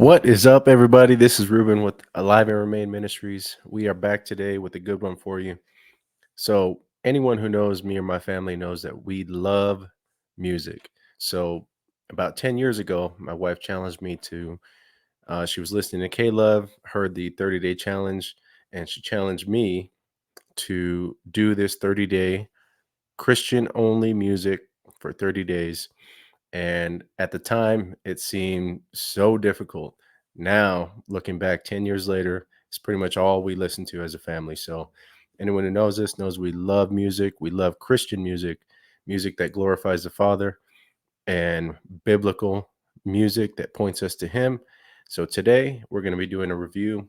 What is up, everybody? This is Ruben with Alive and Remain Ministries. We are back today with a good one for you. So, anyone who knows me or my family knows that we love music. So, about 10 years ago, my wife challenged me to, she was listening to K Love, heard the 30-day challenge, and she challenged me to do this 30-day Christian only music for 30 days. And at the time, it seemed so difficult. Now, looking back 10 years later, it's pretty much all we listen to as a family. So, anyone who knows this knows we love music. We love Christian music, music that glorifies the Father, and biblical music that points us to Him. So, today we're going to be doing a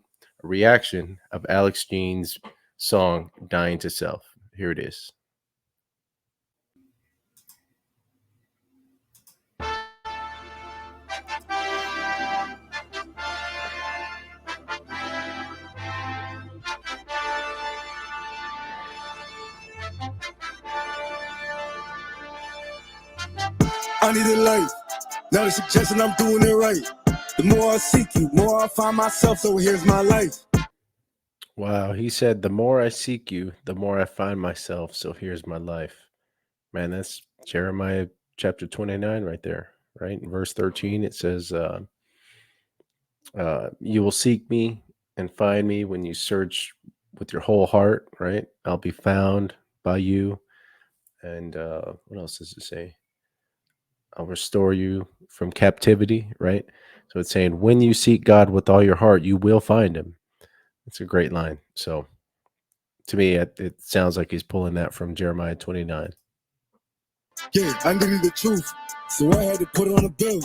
reaction of Alex Jean's song, Dying to Self. Here it is. I need a life, not a suggestion, I'm doing it right. The more I seek you, more I find myself, so here's my life. Wow, he said, "The more I seek you, the more I find myself. So here's my life." Man, that's Jeremiah chapter 29 right there, right? In verse 13, it says, "You will seek me and find me when you search with your whole heart," right? "I'll be found by you." And what else does it say? "I'll restore you from captivity," right? So it's saying, when you seek God with all your heart, you will find him. It's a great line. So to me, it sounds like he's pulling that from Jeremiah 29. Yeah, I needed the truth, so I had to put on a bill.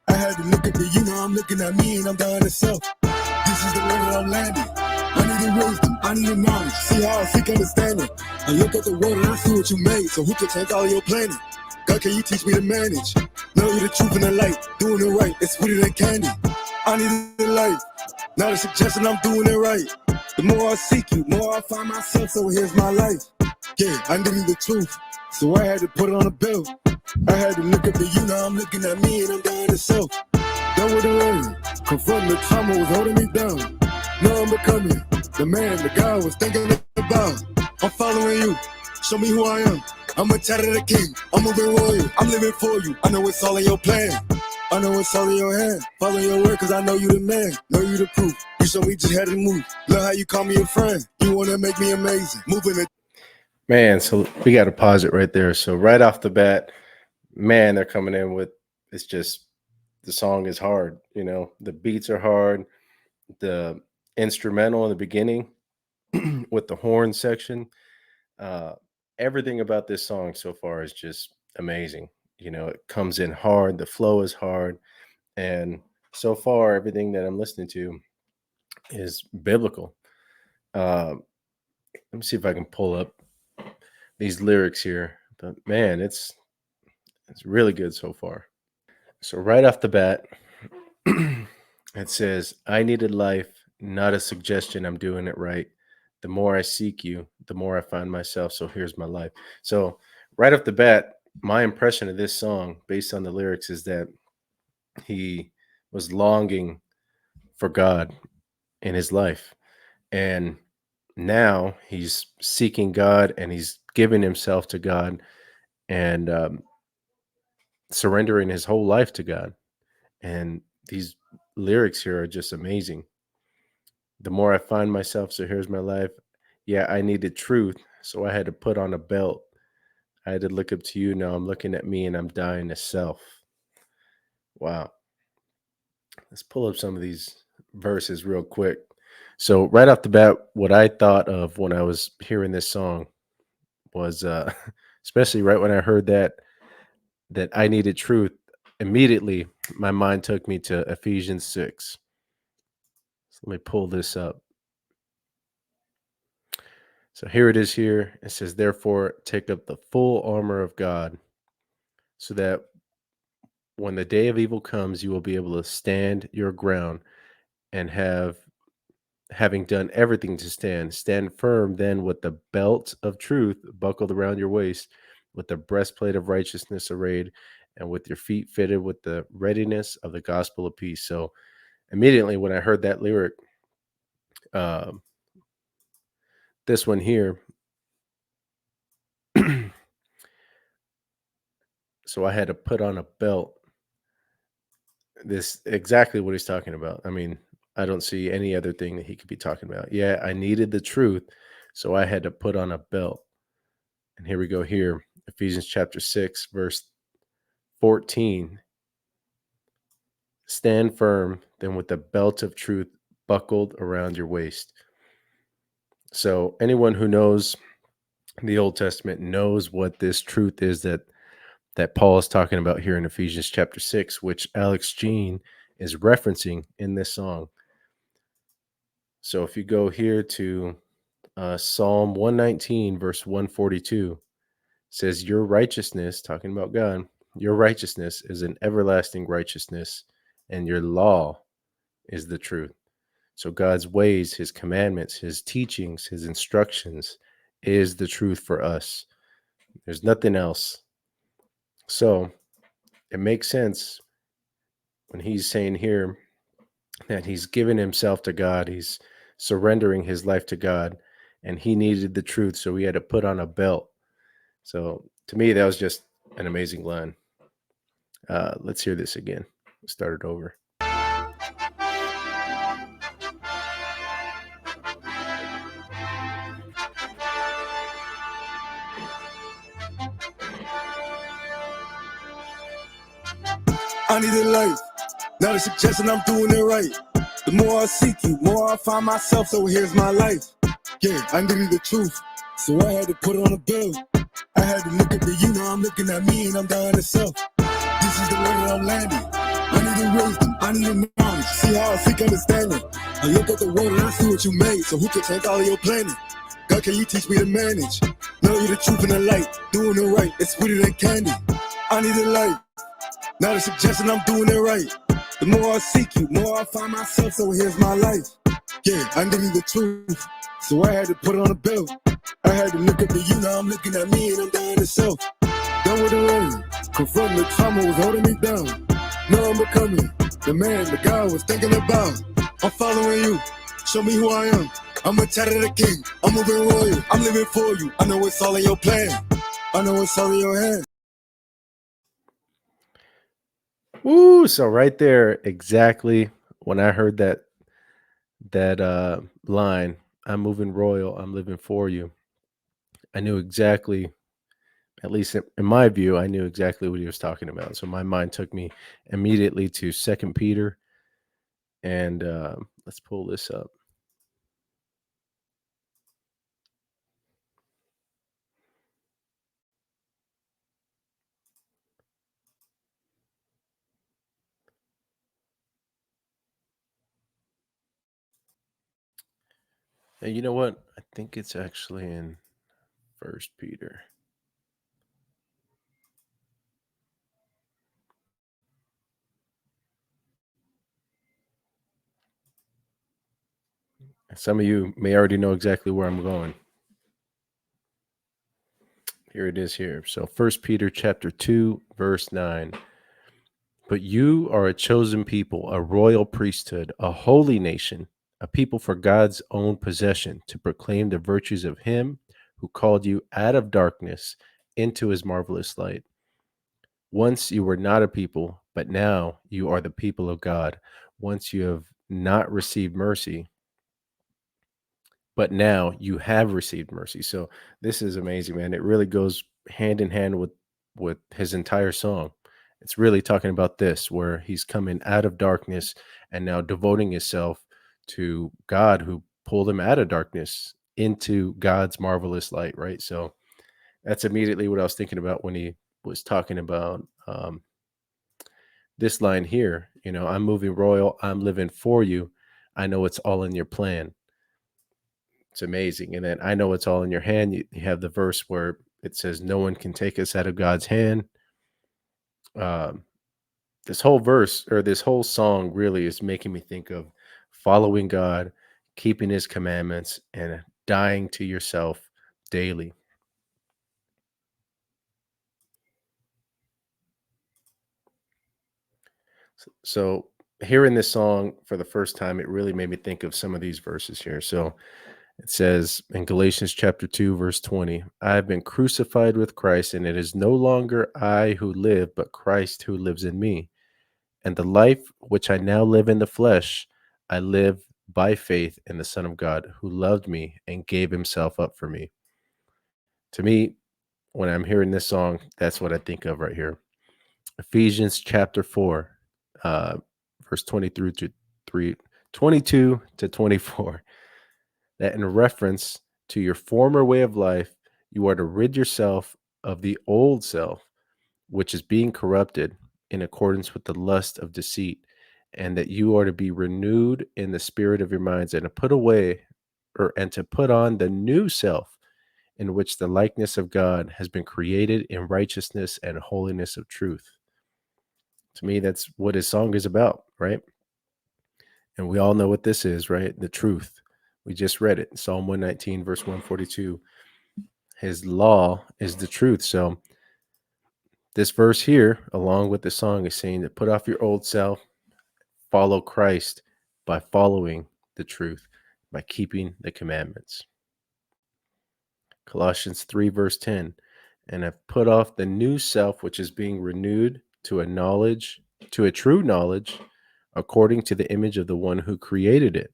I had to look at the, I'm looking at me and I'm dying to self. This is the way that I'm landing. I need a wisdom, I need a knowledge. See how I seek understanding. I look at the world and I see what you made, so who can take all your planning? God, can you teach me to manage? Know you the truth and the light, doing it right, it's sweeter than candy. I need a life, not a suggestion, I'm doing it right. The more I seek you, more I find myself, so here's my life. Yeah, I needed the truth, so I had to put it on a bill. I had to look at the I'm looking at me and I'm dying to self. Done with the running, confronting the trauma was holding me down. Now I'm becoming the man, the guy I was thinking about. I'm following you, show me who I am. I'm a child of the king, I'm moving royal, I'm living for you. I know it's all in your plan, I know it's all in your hand. Follow your word, cause I know you the man, know you the proof. You show me just how to move, love how you call me a friend. You wanna make me amazing, moving it. Man, so we got to pause it right there. So right off the bat, man, they're coming in with, it's just, the song is hard. The beats are hard. The instrumental in the beginning with the horn section, uh, everything about this song so far is just amazing. It comes in hard. The flow is hard, and so far everything that I'm listening to is biblical. Let me see if I can pull up these lyrics here. But man, it's really good so far. So right off the bat, it says, "I needed life, not a suggestion. I'm doing it right. The more I seek you, the more I find myself. So here's my life." So right off the bat, my impression of this song, based on the lyrics, is that he was longing for God in his life, and now he's seeking God and he's giving himself to God, and surrendering his whole life to God. And these lyrics here are just amazing. "The more I find myself, so here's my life. Yeah, I needed truth, so I had to put on a belt. I had to look up to you. Now I'm looking at me and I'm dying to self." Wow. Let's pull up some of these verses real quick. So right off the bat, what I thought of when I was hearing this song was, especially right when I heard that I needed truth, immediately my mind took me to Ephesians 6. So let me pull this up. So here it is here. It says, "Therefore, take up the full armor of God, so that when the day of evil comes, you will be able to stand your ground, and having done everything to stand firm then with the belt of truth buckled around your waist, with the breastplate of righteousness arrayed, and with your feet fitted with the readiness of the gospel of peace. So immediately when I heard that lyric, um, this one here, so I had to put on a belt. This exactly what he's talking about. I mean, I don't see any other thing that he could be talking about. Yeah, I needed the truth, so I had to put on a belt. And here we go here, Ephesians chapter 6, verse 14. Stand firm then with the belt of truth buckled around your waist. So anyone who knows the Old Testament knows what this truth is that Paul is talking about here in Ephesians chapter 6, which Alex Jean is referencing in this song. So if you go here to Psalm 119, verse 142, says, your righteousness, talking about God, your righteousness is an everlasting righteousness, and your law is the truth. So God's ways, his commandments, his teachings, his instructions is the truth for us. There's nothing else. So it makes sense when he's saying here that he's given himself to God. He's surrendering his life to God, and he needed the truth. So he had to put on a belt. So to me, that was just an amazing line. Let's hear this again. Start it over. I need a life, not a suggestion, I'm doing it right. The more I seek you, more I find myself, so here's my life. Yeah, I needed the truth, so I had to put on a bill. I had to look at the you, now I'm looking at me and I'm dying to self. This is the way that I'm landing. I need a wisdom, I need a knowledge. See how I seek understanding. I look at the world and I see what you made, so who can change all of your planning? God, can you teach me to manage? Know you the truth and the light, doing it right, it's sweeter than candy. I need a life, not a suggestion, I'm doing it right. The more I seek you, more I find myself, so here's my life. Yeah, I needed the truth, so I had to put on a belt. I had to look at the you, now I'm looking at me and I'm dying to self. Done with the rain, confronting the trauma was holding me down. Now I'm becoming the man the guy was thinking about. I'm following you, show me who I am. I'm a child of the king, I'm moving royal, I'm living for you. I know it's all in your plan, I know it's all in your hands. Woo! So right there, exactly when I heard that line, I'm moving royal, I'm living for you. I knew exactly, at least in my view, I knew exactly what he was talking about. So my mind took me immediately to Second Peter, and let's pull this up. And you know what? I think it's actually in First Peter. Some of you may already know exactly where I'm going. Here it is here. So First Peter chapter 2, verse 9. But you are a chosen people, a royal priesthood, a holy nation, a people for God's own possession, to proclaim the virtues of him who called you out of darkness into his marvelous light. Once you were not a people, but now you are the people of God. Once you have not received mercy, but now you have received mercy. So this is amazing, man. It really goes hand in hand with his entire song. It's really talking about this, where he's coming out of darkness and now devoting himself to God, who pulled him out of darkness into God's marvelous light, right? So that's immediately what I was thinking about when he was talking about this line here. You know, I'm moving royal, I'm living for you. I know it's all in your plan. It's amazing. And then I know it's all in your hand. You have the verse where it says, no one can take us out of God's hand. Um, this whole verse, or this whole song, really is making me think of following God, keeping his commandments, and dying to yourself daily. So hearing this song for the first time, it really made me think of some of these verses here. So it says in Galatians chapter 2, verse 20, I have been crucified with Christ, and it is no longer I who live, but Christ who lives in me. And the life which I now live in the flesh, I live by faith in the Son of God who loved me and gave himself up for me. To me, when I'm hearing this song, that's what I think of right here. Ephesians chapter 4, uh, verse 20 through to 3, 22 to 24. That in reference to your former way of life, you are to rid yourself of the old self, which is being corrupted in accordance with the lust of deceit, and that you are to be renewed in the spirit of your minds and to put away and to put on the new self in which the likeness of God has been created in righteousness and holiness of truth. To me, that's what his song is about, right? And we all know what this is, right? The truth. We just read it. Psalm 119, verse 142. His law is the truth. So this verse here, along with the song, is saying to put off your old self, follow Christ by following the truth, by keeping the commandments. Colossians 3, verse 10. And have put off the new self, which is being renewed to a true knowledge, according to the image of the one who created it.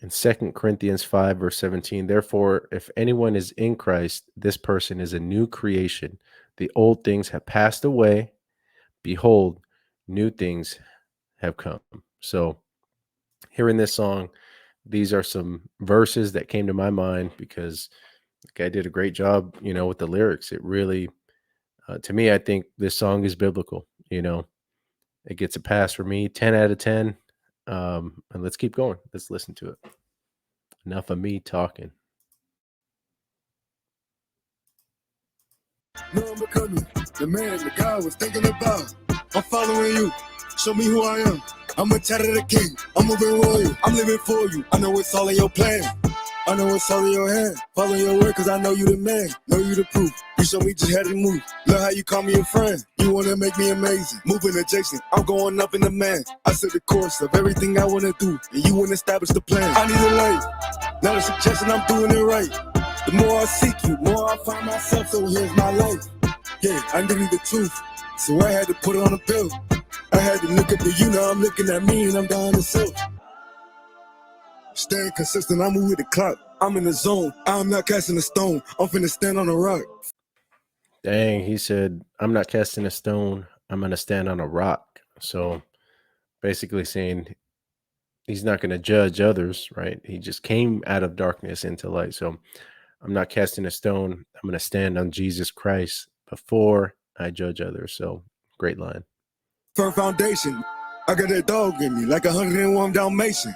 In 2 Corinthians 5, verse 17, therefore, if anyone is in Christ, this person is a new creation. The old things have passed away. Behold, new things have come. So, hearing this song, these are some verses that came to my mind because the guy did a great job, with the lyrics. It really, to me, I think this song is biblical. It gets a pass for me, 10 out of 10. And let's keep going. Let's listen to it. Enough of me talking. No, I'm becoming the man the God was thinking about. I'm following you. Show me who I am. I'm a child of the king. I'm moving royal. I'm living for you. I know it's all in your plan. I know it's all in your hand. Follow your word, cause I know you the man. Know you the proof. You show me just how to move. Love how you call me a friend. You wanna make me amazing. Moving adjacent. I'm going up in the man. I set the course of everything I wanna do. And you wanna establish the plan. I need a life. Not a suggestion, I'm doing it right. The more I seek you, more I find myself. So here's my life. Yeah, I needed the truth. So I had to put it on a bill. I had to look at you, now I'm looking at me and I'm down to self. Staying consistent, I move with the clock. I'm in the zone, I'm not casting a stone. I'm finna stand on a rock. Dang, he said, I'm not casting a stone. I'm going to stand on a rock. So basically saying he's not going to judge others, right? He just came out of darkness into light. So I'm not casting a stone. I'm going to stand on Jesus Christ before I judge others. So great line. Firm foundation, I got that dog in me, like 101 Dalmatian.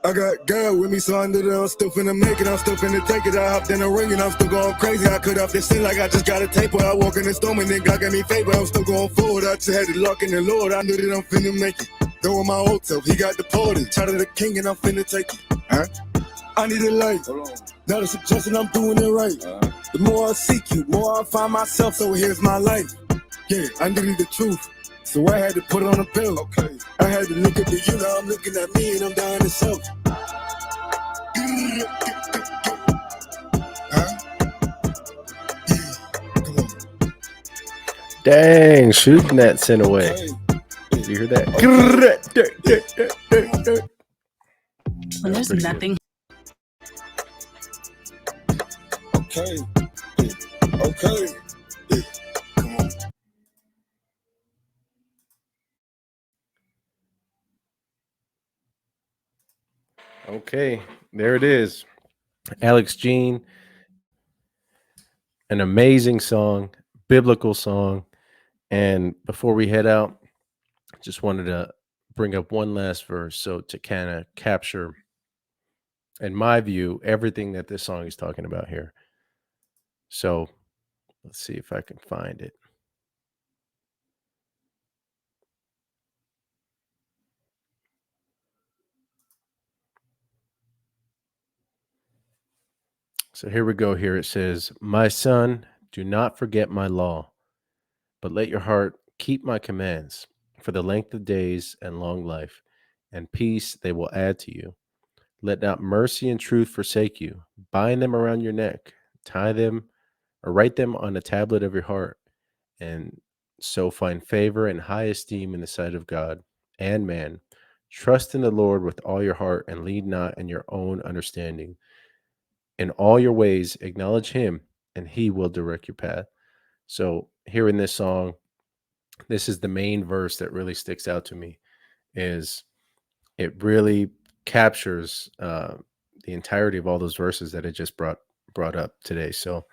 I got girl with me, so I knew that I'm still finna make it. I'm still finna take it. I hopped in the ring and I'm still going crazy. I cut off this shit like I just got a tape. But I walk in the storm and then God got me faith. But I'm still going forward. I just had to lock in the Lord. I knew that I'm finna make it. Throwing my old self, he got deported. Child of the king and I'm finna take it. Huh? I need a light. Not a suggestion, I'm doing it right. The more I seek you, more I find myself. So here's my life. Yeah, I needed the truth. So I had to put it on a pill. Okay. I had to look at you, now I'm looking at me and I'm down to self. Dang, shooting that sin away. Did you hear that? When there's nothing. Okay. Okay. Come on. Okay, there it is. Alex Jean, an amazing song, biblical song. And before we head out, just wanted to bring up one last verse. So to kind of capture, in my view, everything that this song is talking about here. So let's see if I can find it. So here we go. Here it says, my son, do not forget my law, But let your heart keep my commands for the length of days and long life, and peace they will add to you. Let not mercy and truth forsake you. Bind them around your neck, tie them or write them on a tablet of your heart, and so find favor and high esteem in the sight of God and man. Trust in the Lord with all your heart and lead not in your own understanding. In all your ways, acknowledge him, and he will direct your path. So, here in this song, this is the main verse that really sticks out to me. Is it really captures the entirety of all those verses that I just brought up today. So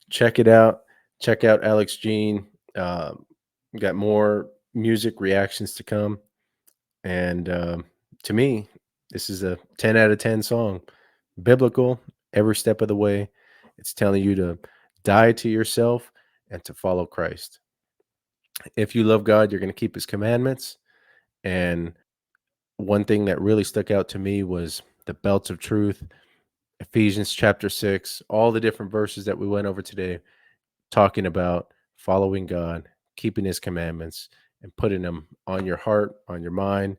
check it out. Check out Alex Jean. We got more music reactions to come, and to me, this is a 10 out of 10 song. Biblical every step of the way. It's telling you to die to yourself and to follow Christ. If you love God, you're going to keep his commandments. And one thing that really stuck out to me was the belt of truth, Ephesians chapter 6, all the different verses that we went over today, talking about following God, keeping his commandments, and putting them on your heart, on your mind.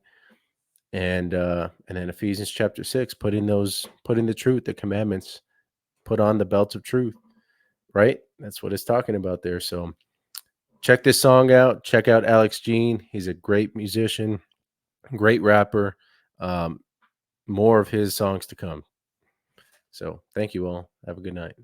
And then Ephesians chapter 6, putting the truth, the commandments, put on the belt of truth, right? That's what it's talking about there. So check this song out. Check out Alex Jean. He's a great musician, great rapper. More of his songs to come. So thank you all. Have a good night.